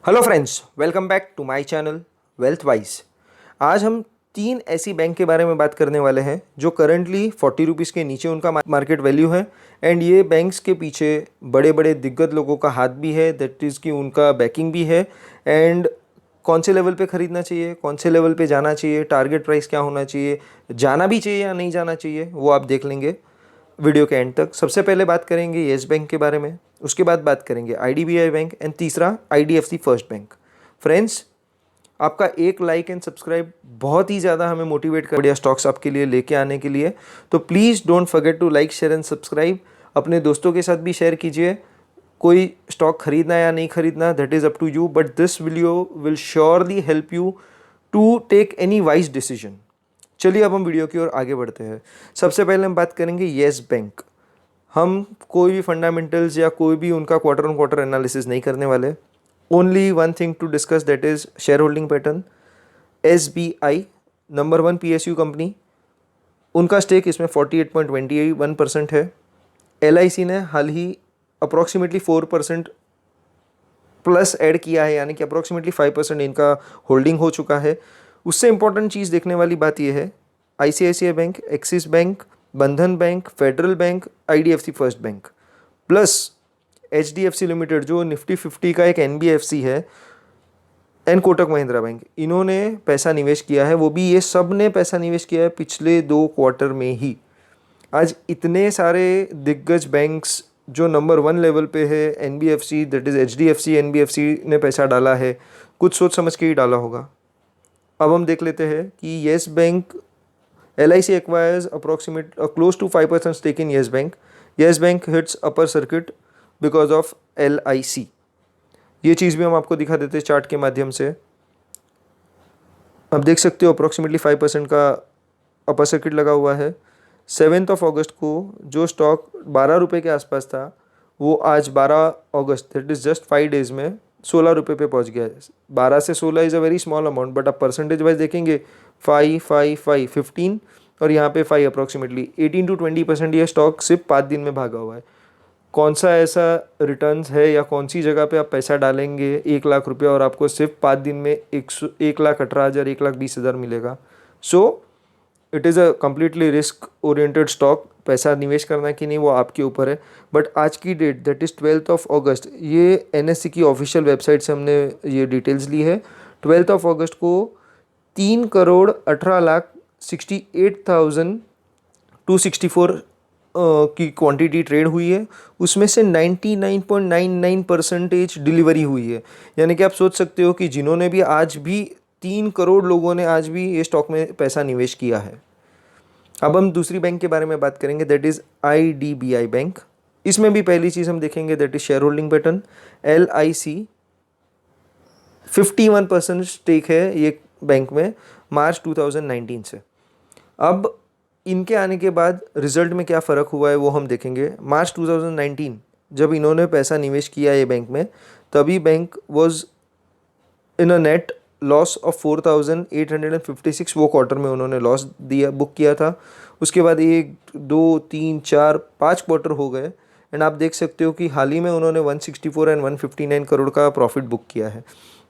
Hello friends, welcome back to my channel Wealth Wise. आज हम तीन ऐसी बैंक के बारे में बात करने वाले हैं जो करंटली 40 रुपीज़ के नीचे उनका मार्केट वैल्यू है। एंड ये बैंक्स के पीछे बड़े बड़े दिग्गज लोगों का हाथ भी है, दैट इज़ कि उनका बैकिंग भी है। एंड कौन से लेवल पे ख़रीदना चाहिए, कौन से लेवल पे जाना चाहिए, टारगेट प्राइस क्या होना चाहिए, जाना भी चाहिए या नहीं जाना चाहिए, वो आप देख लेंगे वीडियो के एंड तक। सबसे पहले बात करेंगे येस बैंक के बारे में, उसके बाद बात करेंगे आईडीबीआई बैंक एंड तीसरा आईडीएफसी फर्स्ट बैंक। फ्रेंड्स, आपका एक लाइक एंड सब्सक्राइब बहुत ही ज़्यादा हमें मोटिवेट कर बढ़िया स्टॉक्स आपके लिए लेके आने के लिए। तो please don't forget to like, share and subscribe. अपने दोस्तों के साथ भी शेयर कीजिए। कोई स्टॉक खरीदना या नहीं खरीदना, that is up to you, but this video will surely help you to take any wise decision. चलिए अब हम वीडियो की ओर आगे बढ़ते हैं। सबसे पहले हम बात करेंगे येस बैंक। हम कोई भी फंडामेंटल्स या कोई भी उनका क्वार्टर ऑन क्वार्टर एनालिसिस नहीं करने वाले। Only one thing to discuss, that is share holding pattern. SBI number 1 PSU company, उनका स्टेक इसमें 48.21% है। LIC ने हाल ही अप्रॉक्सीमेटली 4% प्लस ऐड किया है, यानी कि अप्रॉक्सीमेटली 5% इनका होल्डिंग हो चुका है। उससे इंपॉर्टेंट चीज़ देखने वाली बात यह है, ICICI बैंक, एक्सिस बैंक, बंधन bank, federal bank, IDFC first bank plus HDFC limited जो निफ्टी 50 का एक NBFC है, एंड कोटक महिंद्रा बैंक, इन्होंने पैसा निवेश किया है। वो भी ये सब ने पैसा निवेश किया है पिछले 2 क्वार्टर में ही। आज इतने सारे दिग्गज बैंक्स जो नंबर 1 लेवल पे है, NBFC that is HDFC NBFC ने पैसा डाला है, कुछ सोच समझ के ही डाला होगा। अब हम देख लेते हैं कि Yes bank, LIC acquires approximate close to 5% stake in Yes Bank. Yes Bank hits upper circuit because of LIC। ये चीज़ भी हम आपको दिखा देते हैं चार्ट के माध्यम से। अब देख सकते हो अप्रोक्सीमेटली 5% का अपर सर्किट लगा हुआ है। 7 अगस्त को जो स्टॉक 12 रुपये के आसपास था, वो आज 12 अगस्त दैट इज़ जस्ट 5 डेज़ में 16 रुपये पे पहुंच गया है। 12 से 16 is a very small amount, but आप परसेंटेज वाइज देखेंगे 5, 5, 5, 15 और यहाँ पे 5 अप्रॉक्सीमेटली 18 to 20% ये स्टॉक सिर्फ 5 दिन में भागा हुआ है। कौन सा ऐसा रिटर्न्स है या कौन सी जगह पे आप पैसा डालेंगे 1 लाख रुपया और आपको सिर्फ 5 दिन में 1,18,000, 1,20,000 मिलेगा। So it is a completely risk oriented stock. पैसा निवेश करना कि नहीं वो आपके ऊपर है। बट आज की डेट दैट इज़ 12 अगस्त, ये NSE की ऑफिशियल वेबसाइट से हमने ये डिटेल्स ली है। 12 अगस्त को 3,18,68,264 की क्वांटिटी ट्रेड हुई है। उसमें से 99.99% डिलीवरी हुई है। यानी कि आप सोच सकते हो कि जिन्होंने भी आज भी 3 करोड़ लोगों ने आज भी ये स्टॉक में पैसा निवेश किया है। अब हम दूसरी बैंक के बारे में बात करेंगे, दैट इज़ IDBI बैंक। इसमें भी पहली चीज़ हम देखेंगे that is share holding pattern. LIC 51% stake है ये बैंक में मार्च 2019 से। अब इनके आने के बाद रिजल्ट में क्या फ़र्क हुआ है वो हम देखेंगे। मार्च 2019 जब इन्होंने पैसा निवेश किया ये बैंक में, तभी bank was in a net loss of 4,856। वो क्वार्टर में उन्होंने लॉस दिया, बुक किया था। उसके बाद 1, 2, 3, 4, 5 क्वार्टर हो गए एंड आप देख सकते हो कि हाल ही में उन्होंने 164 एंड 159 करोड़ का प्रॉफिट बुक किया है।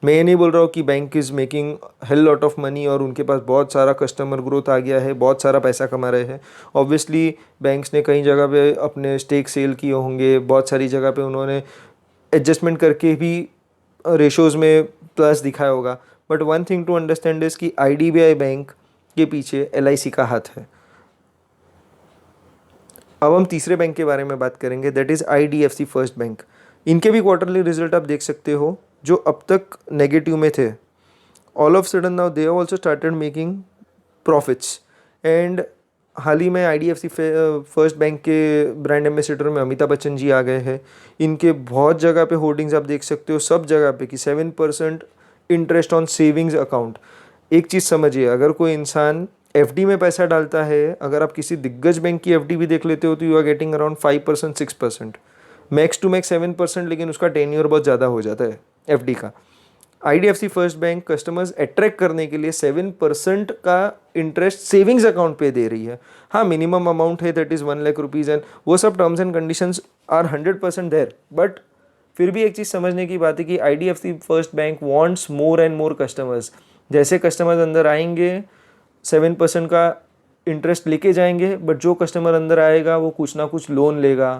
मैं ये नहीं बोल रहा हूँ कि bank is making hell lot of money और उनके पास बहुत सारा कस्टमर ग्रोथ आ गया है, बहुत सारा पैसा कमा रहे हैं। ऑब्वियसली बैंक्स ने कई जगह पे अपने स्टेक सेल किए होंगे, बहुत सारी जगह पे उन्होंने एडजस्टमेंट करके भी रेशोज़ में प्लस दिखाया होगा। But one thing to understand is कि IDBI बैंक के पीछे LIC का हाथ है। अब हम तीसरे बैंक के बारे में बात करेंगे, that is IDFC first bank. इनके भी क्वार्टरली रिजल्ट आप देख सकते हो जो अब तक नेगेटिव में थे। All of sudden now they have also started making profits. And हाल ही में IDFC फर्स्ट बैंक के ब्रांड एम्बेसडर में अमिताभ बच्चन जी आ गए हैं। इनके बहुत जगह पे होर्डिंग्स आप देख सकते हो, सब जगह पे कि 7% इंटरेस्ट ऑन सेविंग्स अकाउंट। एक चीज़ समझिए, अगर कोई इंसान FD में पैसा डालता है, अगर आप किसी दिग्गज बैंक की FD भी देख लेते हो तो you are getting around 5%, 6%, max to max 7%, लेकिन उसका टेन्योर बहुत ज़्यादा हो जाता है FD का। IDFC first bank customers attract करने के लिए 7% का इंटरेस्ट सेविंग्स अकाउंट पे दे रही है। हाँ, मिनिमम अमाउंट है that is 1 lakh rupees and वो सब terms and conditions are 100% there, but फिर भी एक चीज़ समझने की बात है कि IDFC first bank wants more and more customers. जैसे कस्टमर्स अंदर आएंगे 7% का इंटरेस्ट लेके जाएंगे, बट जो कस्टमर अंदर आएगा वो कुछ ना कुछ लोन लेगा,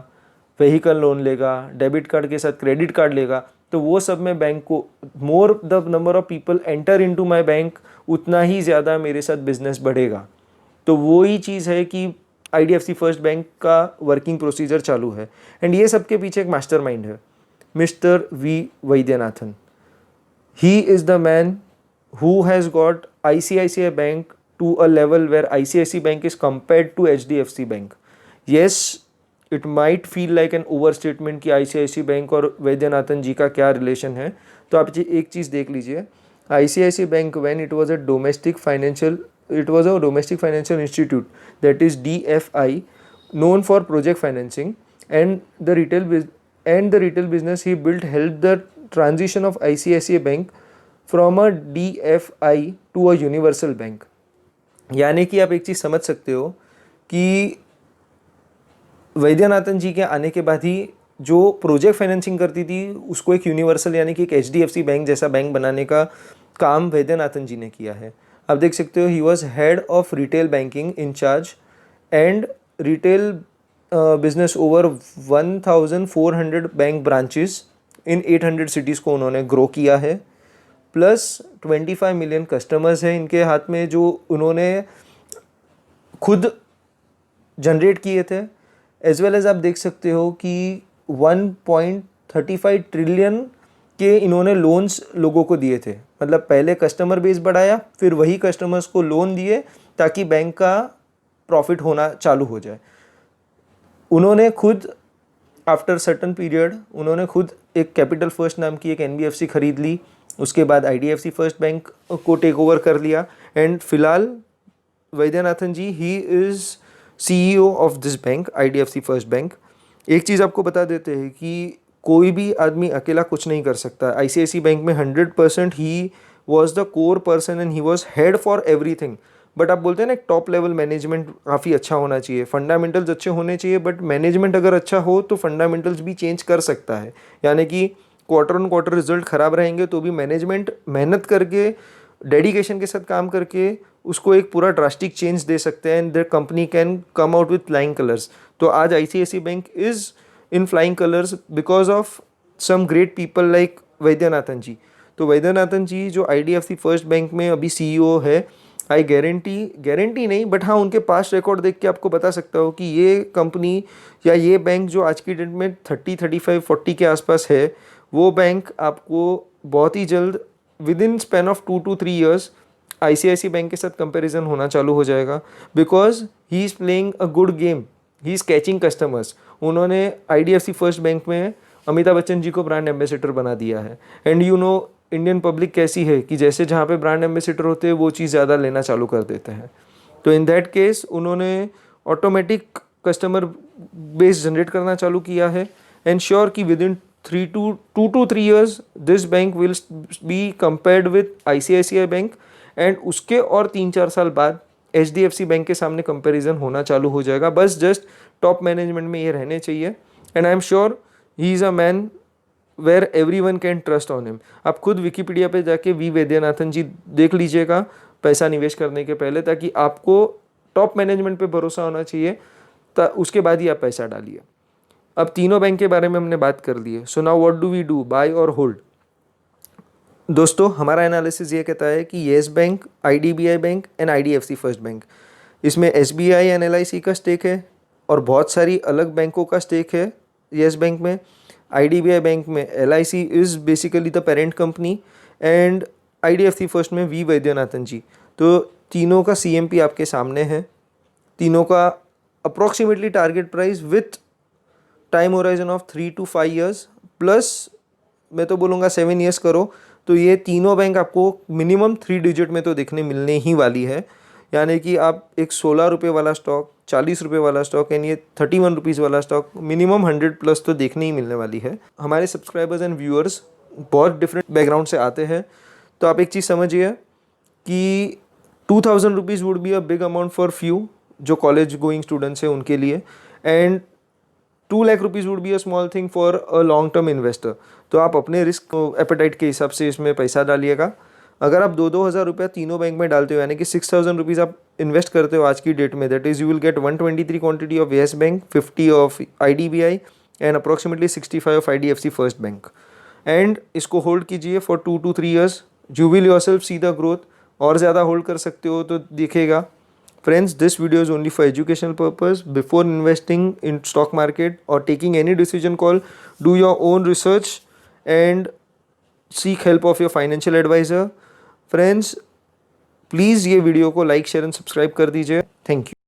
व्हीकल लोन लेगा, डेबिट कार्ड के साथ क्रेडिट कार्ड लेगा। तो वो सब में बैंक को, more the number of people enter into my bank, उतना ही ज़्यादा मेरे साथ बिजनेस बढ़ेगा। तो वो ही चीज़ है कि IDFC फर्स्ट बैंक का वर्किंग प्रोसीजर चालू है। एंड ये सबके पीछे एक मास्टरमाइंड है, mister V Vaidyanathan. He is the man who has got ICICI Bank to a level where ICICI Bank is compared to HDFC Bank. Yes, it might feel like an overstatement कि ICICI Bank और वैद्यनाथन जी का क्या relation है। तो आप एक चीज़ देख लीजिए, ICICI Bank when it was a domestic financial institute, that is DFI, known for project financing, and the retail business he built helped the transition of ICICI Bank from a DFI to a universal bank. यानी कि आप एक चीज़ समझ सकते हो कि वैद्यनाथन जी के आने के बाद ही जो प्रोजेक्ट फाइनेंसिंग करती थी उसको एक यूनिवर्सल यानी कि एक HDFC बैंक जैसा बैंक बनाने का काम वैद्यनाथन जी ने किया है। आप देख सकते हो, he was head of retail banking in charge and retail business over 1400 bank branches in 800 cities को उन्होंने ग्रो किया है। प्लस 25 मिलियन कस्टमर्स हैं इनके हाथ में जो उन्होंने खुद जनरेट किए थे। एज वेल एज आप देख सकते हो कि 1.35 ट्रिलियन के इन्होंने लोन्स लोगों को दिए थे। मतलब पहले कस्टमर बेस बढ़ाया, फिर वही कस्टमर्स को लोन दिए ताकि बैंक का प्रॉफिट होना चालू हो जाए। उन्होंने खुद आफ्टर सर्टन पीरियड उन्होंने खुद एक कैपिटल फर्स्ट नाम की एक NBFC खरीद ली, उसके बाद IDFC फर्स्ट बैंक को टेक ओवर कर लिया। एंड फिलहाल वैद्यनाथन जी ही is CEO of this bank, IDFC first bank. एक चीज़ आपको बता देते हैं कि कोई भी आदमी अकेला कुछ नहीं कर सकता। ICICI बैंक में 100% he was the core person and he was head for everything. But आप बोलते हैं ना, एक टॉप लेवल मैनेजमेंट काफ़ी अच्छा होना चाहिए, फंडामेंटल्स अच्छे होने चाहिए, बट मैनेजमेंट अगर अच्छा हो तो फंडामेंटल्स भी चेंज कर सकता है। यानी कि क्वार्टर ऑन क्वार्टर रिजल्ट ख़राब रहेंगे तो भी मैनेजमेंट मेहनत करके डेडिकेशन के साथ काम करके उसको एक पूरा ड्रास्टिक चेंज दे सकते हैं and the company can come out with flying colours. तो आज ICICI bank is in flying colours because of some great people like Vaidyanathan ji. तो वैद्यनाथन जी जो IDFC फर्स्ट बैंक में अभी CEO है, आई गारंटी नहीं बट हाँ उनके पास्ट रिकॉर्ड देख के आपको बता सकता हूँ कि ये कंपनी या ये बैंक जो आज की डेट में 30, 35, 40 के आसपास है, वो बैंक आपको बहुत ही जल्द with in span of 2 to 3 years ICICI bank के साथ कंपैरिजन होना चालू हो जाएगा। Because he is playing a good game, he is catching customers. उन्होंने IDFC फर्स्ट बैंक में अमिताभ बच्चन जी को ब्रांड एम्बेसडर बना दिया है। And you know Indian public कैसी है कि जैसे जहाँ पे ब्रांड एम्बेसडर होते हैं वो चीज़ ज़्यादा लेना चालू कर देते हैं। तो इन दैट केस उन्होंने ऑटोमेटिक कस्टमर बेस जनरेट करना चालू किया है। एंड श्योर कि with in 2 to 3 years this bank will be compared with ICICI bank and उसके और 3-4 साल बाद HDFC बैंक के सामने कंपैरिजन होना चालू हो जाएगा। बस जस्ट टॉप मैनेजमेंट में ये रहने चाहिए। And I am sure he is a man where everyone can trust on him. आप खुद विकीपीडिया पे जाके V वैद्यनाथन जी देख लीजिएगा पैसा निवेश करने के पहले, ताकि आपको टॉप मैनेजमेंट पे भरोसा होना चाहिए, उसके बाद ही आप पैसा डालिए। अब तीनों बैंक के बारे में हमने बात कर ली है। So now what do we do, buy और होल्ड? दोस्तों हमारा एनालिसिस ये कहता है कि Yes Bank, IDBI bank and IDFC first bank, इसमें SBI एंड LIC का स्टेक है और बहुत सारी अलग बैंकों का स्टेक है येस बैंक में। IDBI बैंक में LIC is basically the parent company and IDFC first में V वैद्यनाथन जी। तो तीनों का CMP आपके सामने है, तीनों का approximately target price with time horizon of 3 to 5 years plus मैं तो बोलूँगा 7 ईयर्स करो तो ये तीनों बैंक आपको मिनिमम 3 डिजिट में तो देखने मिलने ही वाली है। यानी कि आप एक 16 रुपये वाला स्टॉक, 40 रुपये वाला स्टॉक एंड ये 31 रुपीज़ वाला स्टॉक मिनिमम 100+ तो देखने ही मिलने वाली है। हमारे सब्सक्राइबर्स एंड व्यूअर्स बहुत डिफरेंट बैकग्राउंड से आते हैं, तो आप एक चीज़ समझिए कि 2000 rupees would be a big amount for few जो कॉलेज गोइंग स्टूडेंट्स हैं उनके लिए, and 2 lakh rupees would be a small thing for a long term investor. तो आप अपने रिस्क एपेटाइट के हिसाब से इसमें पैसा डालिएगा। अगर आप 2-2 हज़ार रुपया तीनों बैंक में डालते हो, यानी कि 6,000 रुपीज़ आप इन्वेस्ट करते हो आज की डेट में, that is you will get 123 quantity of yes bank, 50 of IDBI and approximately 65 of IDFC first bank. And इसको होल्ड कीजिए for 2 to 3 years। You will your self see the growth. और ज़्यादा hold कर सकते हो तो दिखेगा। Friends, this video is only for educational purpose. Before investing in stock market or taking any decision call, do your own research and seek help of your financial advisor. Friends, please ये video को like share and subscribe कर दीजिए। Thank you.